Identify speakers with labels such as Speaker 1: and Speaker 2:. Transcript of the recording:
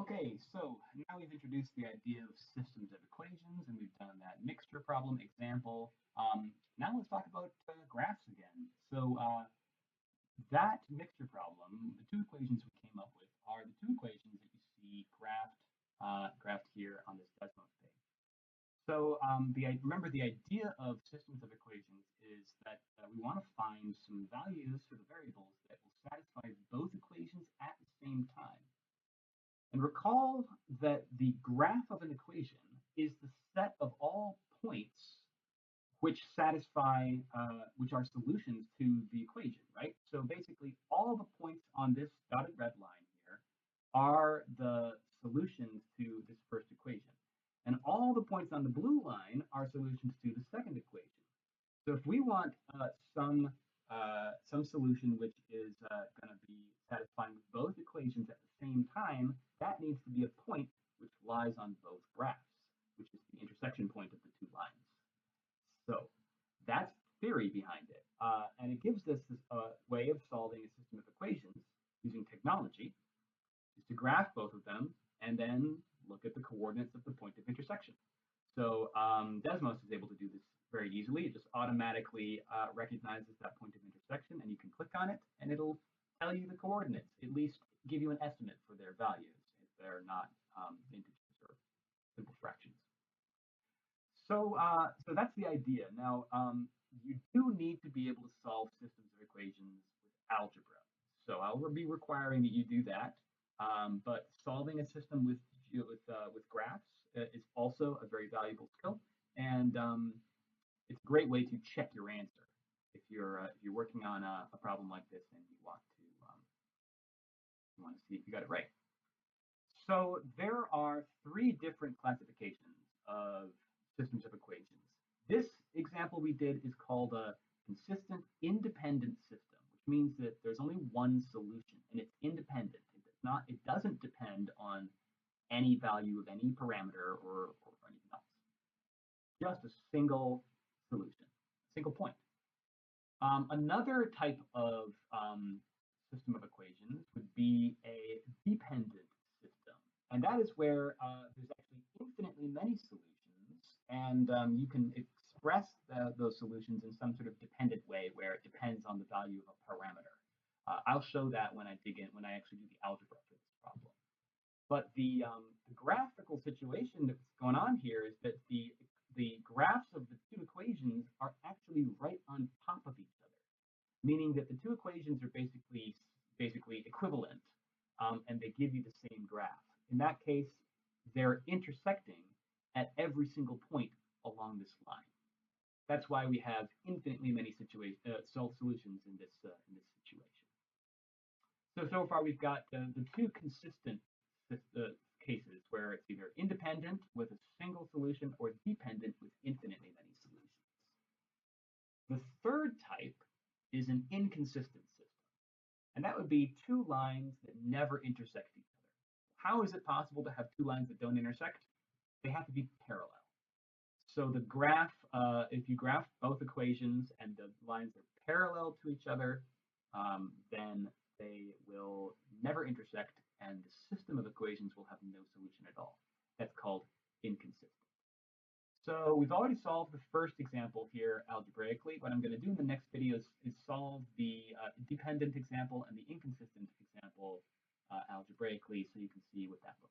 Speaker 1: Okay, so now we've introduced the idea of systems of equations, and we've done that mixture problem example. Now let's talk about graphs again. That mixture problem, the two equations we came up with are the two equations that you see graphed here on this Desmos page. Remember the idea of systems of equations is that we want to find some values for the variables that will satisfy both equations at the same time. And recall that the graph of an equation is the set of all points which satisfy, which are solutions to the equation, right? So basically, all the points on this dotted red line here are the solutions to this first equation. And all the points on the blue line are solutions to the second equation. So if we want some solution which is going to be satisfying both equations at the same time, that needs to be a point which lies on both graphs, which is the intersection point of the two lines. So that's theory behind it. And it gives us this way of solving a system of equations using technology, is to graph both of them and then look at the coordinates of the point of intersection. So Desmos is able to do this very easily. It just automatically recognizes that point of intersection, and you can click on it, and it'll tell you the coordinates, at least give you an estimate for their values if they're not integers or simple fractions. So that's the idea. Now, you do need to be able to solve systems of equations with algebra. So I'll be requiring that you do that. But solving a system with graphs is also a very valuable skill, and it's a great way to check your answer if you're working on a problem like this and you want to see if you got it right. So there are three different classifications of systems of equations. This example we did is called a consistent independent system, which means that there's only one solution and it's independent. It doesn't depend on any value of any parameter or anything else. Just a single solution, single point. Another type of system of equations would be a dependent system. And that is where there's actually infinitely many solutions, and you can express those solutions in some sort of dependent way where it depends on the value of a parameter. I'll show that when I actually do the algebra for this problem. But the graphical situation that's going on here is that the graphs of the two equations are actually right on top of each other, meaning that the two equations are basically equivalent, and they give you the same graph. In that case, they're intersecting at every single point along this line. That's why we have infinitely many solutions in this situation. So far we've got the two consistent cases where it's either independent with a single solution or dependent with infinitely many solutions. The third type is an inconsistent system, and that would be two lines that never intersect each other. How is it possible to have two lines that don't intersect? They have to be parallel. So the graph, if you graph both equations and the lines are parallel to each other, then they will never intersect, and the system of equations will have no solution at all. That's called inconsistent. So we've already solved the first example here algebraically. What I'm going to do in the next video is solve the dependent example and the inconsistent example algebraically, so you can see what that looks like.